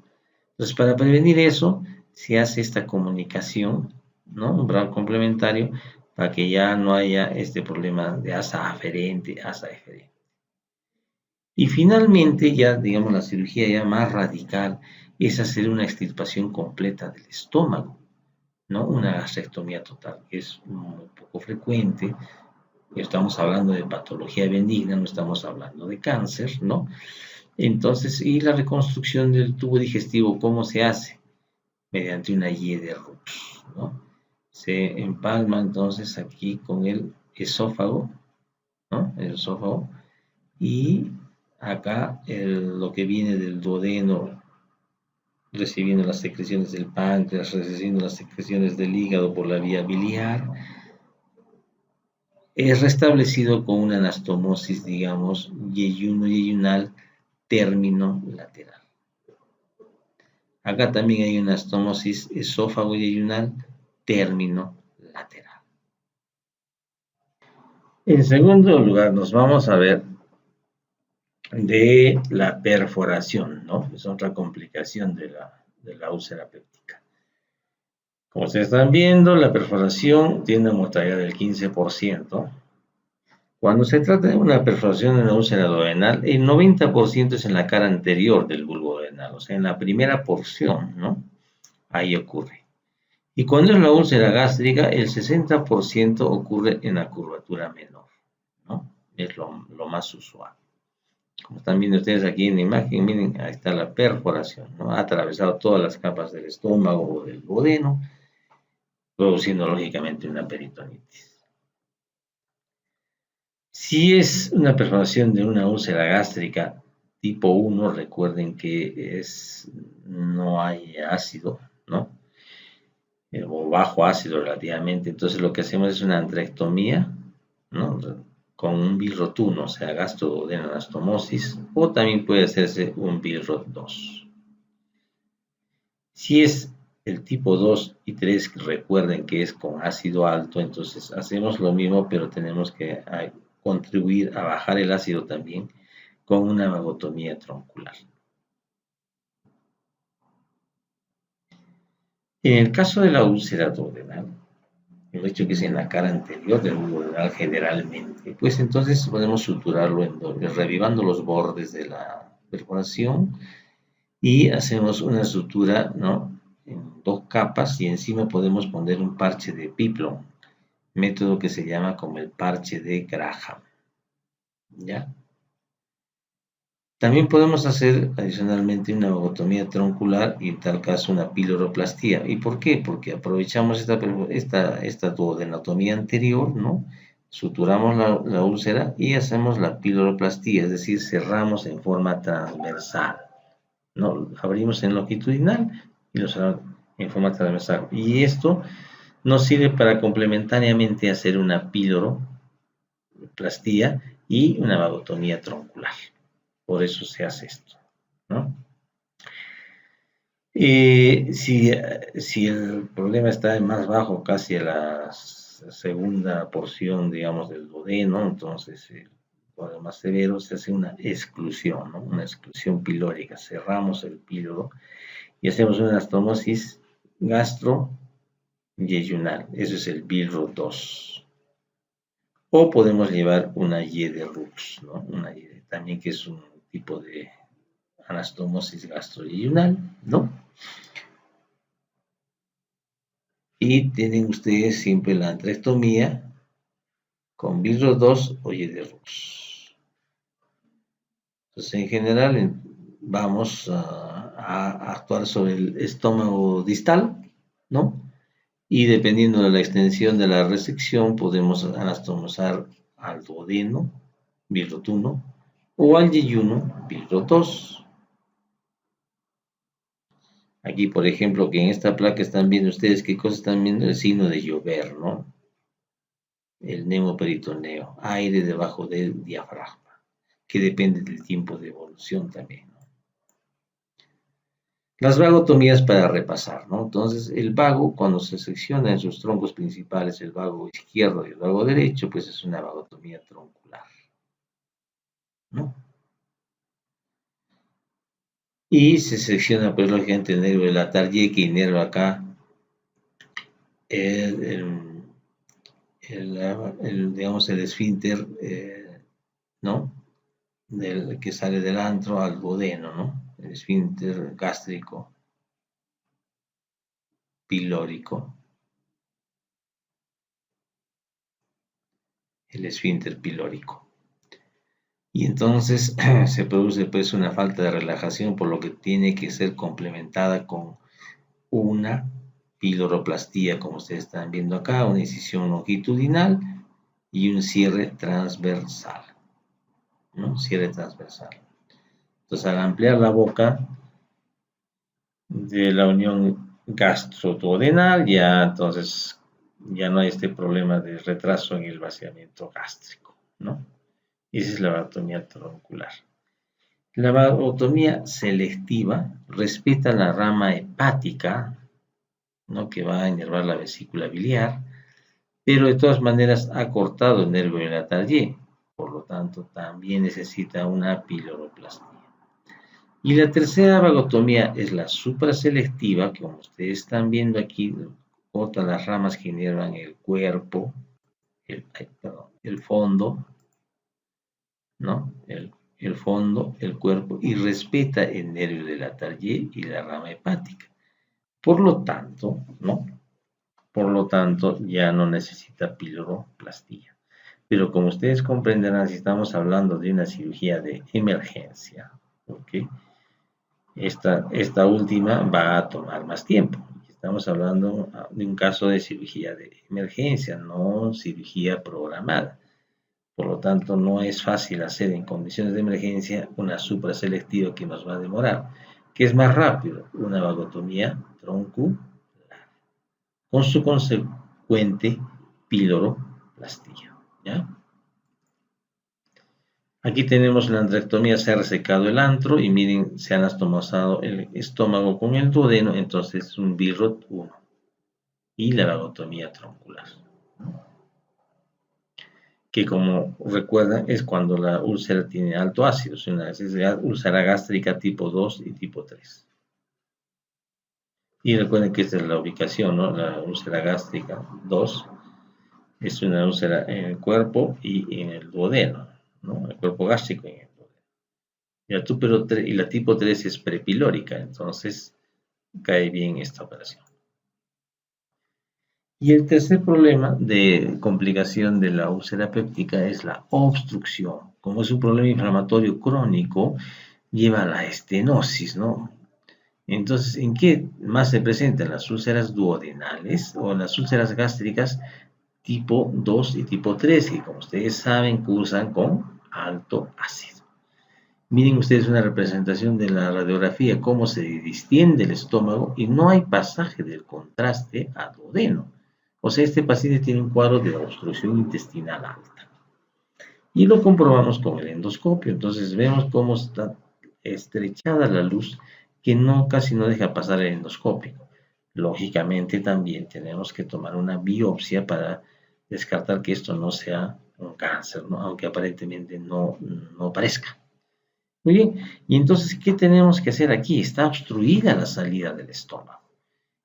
Entonces, para prevenir eso, se hace esta comunicación, ¿no? Un Brown complementario, para que ya no haya este problema de asa aferente, asa eferente. Y finalmente, ya digamos la cirugía ya más radical es hacer una extirpación completa del estómago, ¿no? Una gastrectomía total, que es muy poco frecuente. Estamos hablando de patología benigna, no estamos hablando de cáncer, ¿no? Entonces, y la reconstrucción del tubo digestivo, ¿cómo se hace? Mediante una Y de Rux, ¿no? Se empalma entonces aquí con el esófago, ¿no? El esófago, y acá lo que viene del duodeno, recibiendo las secreciones del páncreas, recibiendo las secreciones del hígado por la vía biliar, es restablecido con una anastomosis, digamos, yeyunal término lateral. Acá también hay una anastomosis esófago-yeyunal término lateral. En segundo lugar, nos vamos a ver de la perforación, ¿no? Es otra complicación de la úlcera péptica. Como ustedes están viendo, la perforación tiene una mortalidad del 15%. Cuando se trata de una perforación en la úlcera duodenal, el 90% es en la cara anterior del bulbo duodenal, o sea, en la primera porción, ¿no? Ahí ocurre. Y cuando es la úlcera gástrica, el 60% ocurre en la curvatura menor, ¿no? Es lo más usual. Como están viendo ustedes aquí en la imagen, miren, ahí está la perforación, ¿no? Ha atravesado todas las capas del estómago o del duodeno, produciendo lógicamente una peritonitis. Si es una perforación de una úlcera gástrica tipo 1, recuerden que no hay ácido, ¿no? O bajo ácido relativamente, entonces lo que hacemos es una antrectomía, ¿no? Con un bilrotuno, o sea, gastroduodenal-anastomosis, o también puede hacerse un bilrot 2. Si es el tipo 2 y 3, recuerden que es con ácido alto, entonces hacemos lo mismo, pero tenemos que contribuir a bajar el ácido también con una vagotomía troncular. En el caso de la úlcera duodenal, el hecho que es en la cara anterior del duodenal generalmente, pues entonces podemos suturarlo revivando los bordes de la perforación y hacemos una sutura, ¿no?, en 2 capas y encima podemos poner un parche de Piplon, método que se llama como el parche de Graham, ¿ya? También podemos hacer adicionalmente una vagotomía troncular y en tal caso una piloroplastía. ¿Y por qué? Porque aprovechamos esta duodenotomía anterior, ¿no? Suturamos la úlcera y hacemos la piloroplastía, es decir, cerramos en forma transversal, ¿no? Abrimos en longitudinal y lo cerramos en forma transversal. Y esto nos sirve para complementariamente hacer una piloroplastía y una vagotomía troncular. Por eso se hace esto, ¿no? Si el problema está más bajo, casi a la segunda porción, digamos, del duodeno, entonces el cuadro más severo se hace una exclusión, ¿no? Una exclusión pilórica. Cerramos el píloro y hacemos una anastomosis gastroyeyunal. Eso es el Bilro 2. O podemos llevar una Y de Rux, ¿no? Una Y también, que es un tipo de anastomosis gastroyeyunal, ¿no? Y tienen ustedes siempre la antrectomía con Bilro 2 o Y de Rux. Entonces, en general, vamos a actuar sobre el estómago distal, ¿no? Y dependiendo de la extensión de la resección, podemos anastomosar al duodeno, Bilrot 1, o al yeyuno, Bilrot 2. Aquí, por ejemplo, que en esta placa están viendo ustedes, ¿qué cosa están viendo? El signo de Joubert, ¿no? El neumoperitoneo, aire debajo del diafragma, que depende del tiempo de evolución también, ¿no? Las vagotomías para repasar, ¿no? Entonces, el vago, cuando se secciona en sus troncos principales, el vago izquierdo y el vago derecho, pues es una vagotomía troncular, ¿no? Y se secciona, pues, lógicamente, el nervio de la Tardier, que inerva acá digamos, el esfínter, ¿no? Que sale del antro al duodeno, ¿no? El esfínter gástrico pilórico. El esfínter pilórico. Y entonces se produce, pues, una falta de relajación, por lo que tiene que ser complementada con una piloroplastía, como ustedes están viendo acá, una incisión longitudinal y un cierre transversal, ¿no? Cierre transversal. Entonces, al ampliar la boca de la unión gastroduodenal, ya entonces ya no hay este problema de retraso en el vaciamiento gástrico, ¿no? Esa es la vagotomía troncular. La vagotomía selectiva respeta la rama hepática, ¿no?, que va a inervar la vesícula biliar, pero de todas maneras ha cortado el nervio de la Tardier, por lo tanto también necesita una piloroplastía. Y la tercera vagotomía es la supraselectiva, que como ustedes están viendo aquí, corta las ramas que inervan el cuerpo, el fondo, ¿no? El fondo, el cuerpo, y respeta el nervio de la Tardier y la rama hepática. Por lo tanto, ¿no? Por lo tanto, ya no necesita piloroplastía. Pero como ustedes comprenderán, si estamos hablando de una cirugía de emergencia, ¿ok? Esta última va a tomar más tiempo. Estamos hablando de un caso de cirugía de emergencia, no cirugía programada. Por lo tanto, no es fácil hacer en condiciones de emergencia una supraselectiva que nos va a demorar. ¿Qué es más rápido? Una vagotomía troncular, con su consecuente piloroplastia. ¿Ya? Aquí tenemos la andrectomía, se ha resecado el antro y miren, se han anastomosado el estómago con el duodeno, entonces es un BIROT 1 y la vagotomía troncular, que como recuerdan es cuando la úlcera tiene alto ácido, es una úlcera gástrica tipo 2 y tipo 3. Y recuerden que esta es la ubicación, ¿no? La úlcera gástrica 2 es una úlcera en el cuerpo y en el duodeno, ¿no? El cuerpo gástrico y en el duodeno. Y la tipo 3 es prepilórica, entonces cae bien esta operación. Y el tercer problema de complicación de la úlcera péptica es la obstrucción. Como es un problema inflamatorio crónico, lleva a la estenosis, ¿no? Entonces, ¿en qué más se presentan las úlceras duodenales o las úlceras gástricas tipo 2 y tipo 3, que como ustedes saben cursan con alto ácido? Miren ustedes una representación de la radiografía, cómo se distiende el estómago y no hay pasaje del contraste a duodeno. O sea, este paciente tiene un cuadro de obstrucción intestinal alta. Y lo comprobamos con el endoscopio. Entonces vemos cómo está estrechada la luz que casi no deja pasar el endoscopio. Lógicamente también tenemos que tomar una biopsia para descartar que esto no sea un cáncer, ¿no? Aunque aparentemente no parezca. Muy bien, y entonces, ¿qué tenemos que hacer aquí? Está obstruida la salida del estómago.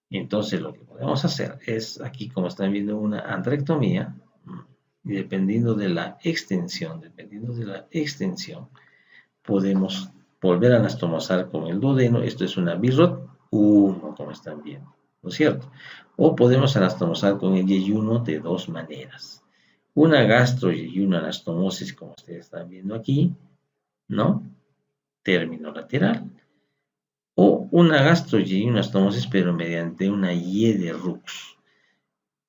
Entonces, lo que podemos hacer es, aquí como están viendo, una andrectomía, y dependiendo de la extensión, podemos volver a anastomosar con el duodeno. Esto es una BIROT 1, como están viendo, ¿no es cierto? O podemos anastomosar con el yeyuno de dos maneras. Una gastro-yeyuno anastomosis, como ustedes están viendo aquí, ¿no? Término lateral, o una gastroyeyunostomosis, pero mediante una Y de Rux.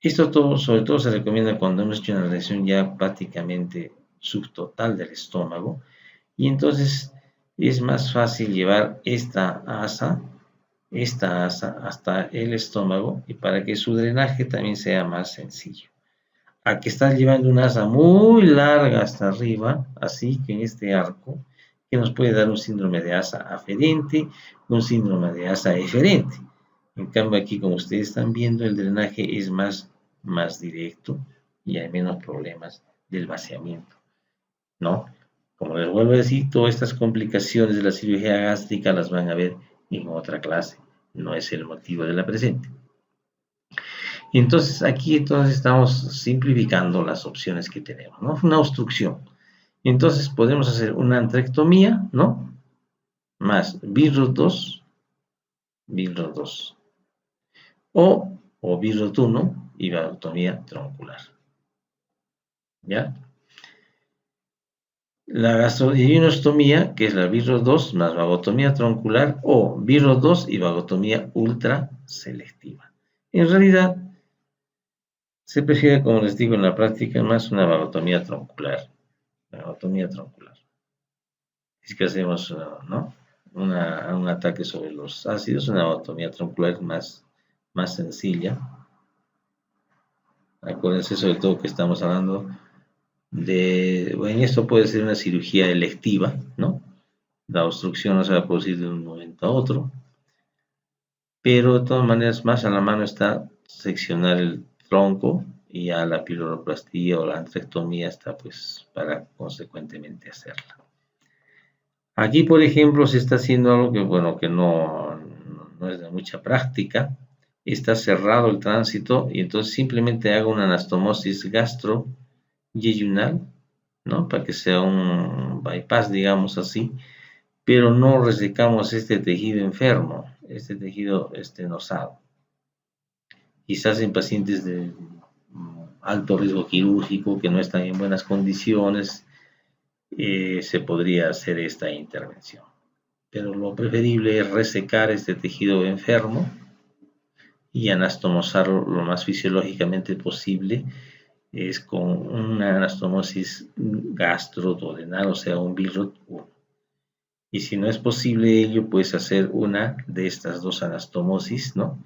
Esto sobre todo se recomienda cuando hemos hecho una lesión ya prácticamente subtotal del estómago, y entonces es más fácil llevar esta asa hasta el estómago, y para que su drenaje también sea más sencillo. Aquí estás llevando una asa muy larga hasta arriba, así que en este arco, que nos puede dar un síndrome de asa aferente, un síndrome de asa eferente. En cambio aquí, como ustedes están viendo, el drenaje es más directo y hay menos problemas del vaciamiento, ¿no? Como les vuelvo a decir, todas estas complicaciones de la cirugía gástrica las van a ver en otra clase, no es el motivo de la presente. Y entonces aquí estamos simplificando las opciones que tenemos, ¿no? Una obstrucción. Entonces podemos hacer una andrectomía, ¿no? Más BIROT 2, o BIROT 1 y vagotomía troncular. ¿Ya? La gastroyeyunostomía, que es la BIROT 2 más vagotomía troncular, o BIROT 2 y vagotomía ultraselectiva. En realidad, se prefiere, como les digo, en la práctica más una vagotomía troncular. Es que hacemos, ¿no? un ataque sobre los ácidos, una vagotomía troncular más sencilla. Acuérdense sobre todo que estamos hablando bueno, esto puede ser una cirugía electiva, ¿no? La obstrucción no se va a producir de un momento a otro, pero de todas maneras más a la mano está seccionar el tronco, y a la piloroplastia o la andrectomía está pues para consecuentemente hacerla. Aquí, por ejemplo, se está haciendo algo que, bueno, que no es de mucha práctica. Está cerrado el tránsito y entonces simplemente hago una anastomosis gastroyeyunal, ¿no? Para que sea un bypass, digamos así, pero no resecamos este tejido enfermo, este tejido estenosado. Quizás en pacientes alto riesgo quirúrgico, que no están en buenas condiciones, se podría hacer esta intervención. Pero lo preferible es resecar este tejido enfermo y anastomosarlo lo más fisiológicamente posible, es con una anastomosis gastroduodenal, o sea, un BILROT 1. Y si no es posible ello, puedes hacer una de estas dos anastomosis, ¿no?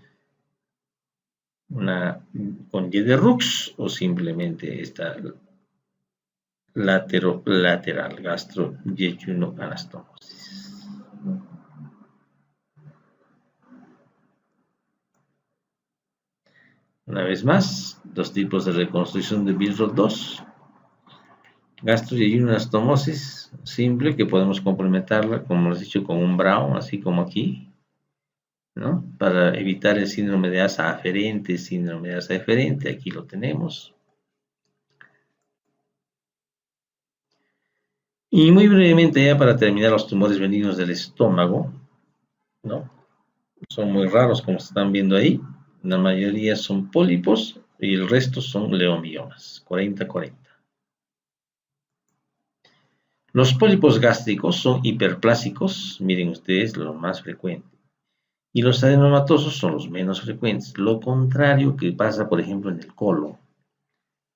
Una con Y de Rux o simplemente esta lateral gastro yeyuno anastomosis. Una vez más, dos tipos de reconstrucción de BILROT 2. Gastro-yeyuno anastomosis simple, que podemos complementarla, como les he dicho, con un Brown, así como aquí, ¿no? Para evitar el síndrome de asa aferente, síndrome de asa eferente, aquí lo tenemos. Y muy brevemente, ya para terminar, los tumores benignos del estómago, ¿no? Son muy raros, como están viendo ahí. La mayoría son pólipos y el resto son leomiomas, 40-40. Los pólipos gástricos son hiperplásicos, miren ustedes, lo más frecuente. Y los adenomatosos son los menos frecuentes. Lo contrario que pasa, por ejemplo, en el colon.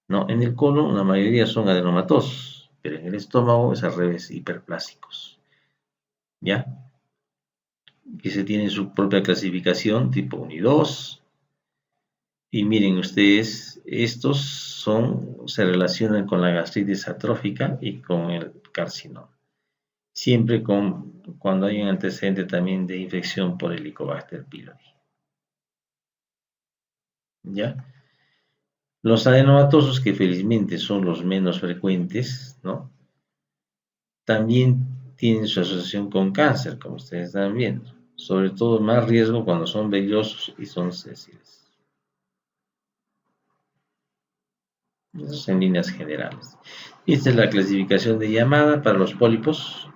No, en el colon la mayoría son adenomatosos, pero en el estómago es al revés, hiperplásicos. ¿Ya? Que se tiene su propia clasificación, tipo 1 y 2. Y miren ustedes, estos se relacionan con la gastritis atrófica y con el carcinoma. Siempre cuando hay un antecedente también de infección por Helicobacter pylori. ¿Ya? Los adenomatosos, que felizmente son los menos frecuentes, ¿no? También tienen su asociación con cáncer, como ustedes están viendo. Sobre todo más riesgo cuando son vellosos y son sésiles. Eso es en líneas generales. Esta es la clasificación de llamada para los pólipos,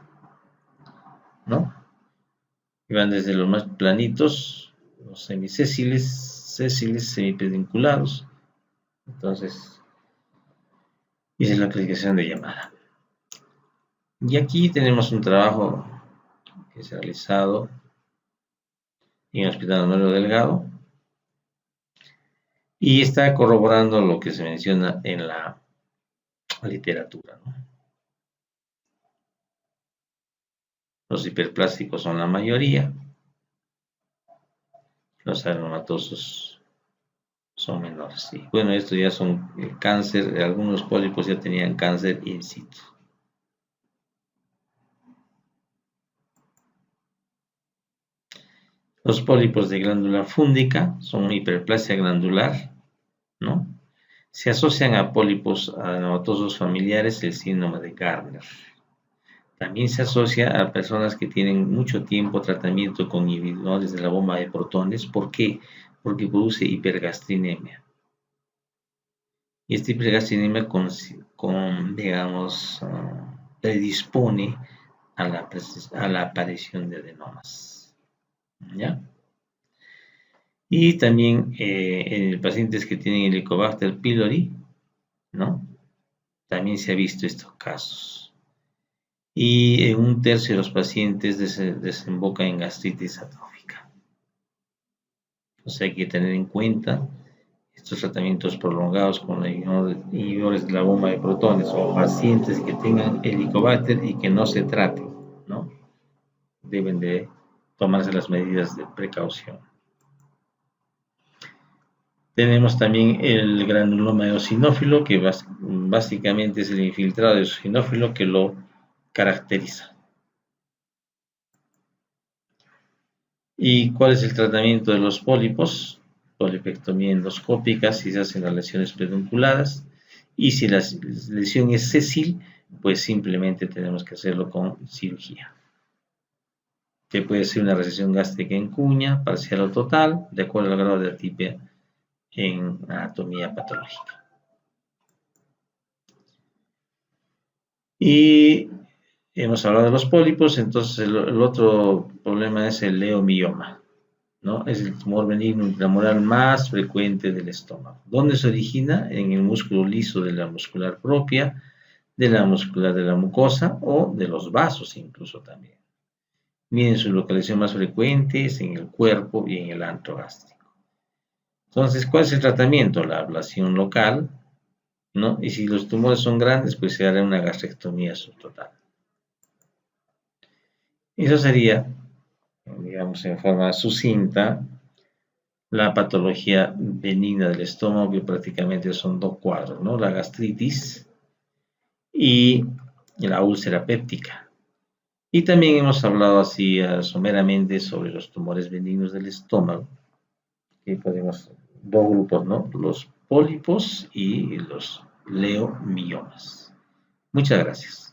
¿no? Y van desde los más planitos, los semisésiles, sésiles, semipedunculados. Entonces, esa es la clasificación de llamada. Y aquí tenemos un trabajo que se ha realizado en el Hospital Honorio Delgado y está corroborando lo que se menciona en la literatura, ¿no? Los hiperplásticos son la mayoría, los adenomatosos son menores. Sí. Bueno, estos ya son cáncer, algunos pólipos ya tenían cáncer in situ. Los pólipos de glándula fúndica son hiperplasia glandular, ¿no? Se asocian a pólipos adenomatosos familiares el síndrome de Gardner. También se asocia a personas que tienen mucho tiempo tratamiento con inhibidores de la bomba de protones. ¿Por qué? Porque produce hipergastrinemia. Y esta hipergastrinemia digamos, predispone a la aparición de adenomas. ¿Ya? Y también en pacientes que tienen Helicobacter pylori, ¿no? También se ha visto estos casos. Y en un tercio de los pacientes desemboca en gastritis atrófica. O sea, hay que tener en cuenta estos tratamientos prolongados con inhibidores de la bomba de protones o pacientes que tengan Helicobacter y que no se traten, ¿no? Deben de tomarse las medidas de precaución. Tenemos también el granuloma eosinófilo, que básicamente es el infiltrado eosinófilo que lo caracteriza. ¿Y cuál es el tratamiento de los pólipos? Polipectomía endoscópica si se hacen las lesiones pedunculadas. Y si la lesión es sésil, pues simplemente tenemos que hacerlo con cirugía. Que puede ser una recesión gástrica en cuña, parcial o total, de acuerdo al grado de atipia en anatomía patológica. Y hemos hablado de los pólipos, entonces el otro problema es el leomioma, ¿no? Es el tumor benigno intramural más frecuente del estómago. ¿Dónde se origina? En el músculo liso de la muscular propia, de la muscular de la mucosa o de los vasos incluso también. Miren, su localización más frecuente es en el cuerpo y en el antro gástrico. Entonces, ¿cuál es el tratamiento? La ablación local, ¿no? Y si los tumores son grandes, pues se hará una gastrectomía subtotal. Eso sería, digamos, en forma sucinta, la patología benigna del estómago, que prácticamente son dos cuadros, ¿no? La gastritis y la úlcera péptica. Y también hemos hablado así someramente sobre los tumores benignos del estómago, que podemos, dos grupos, ¿no? Los pólipos y los leomiomas. Muchas gracias.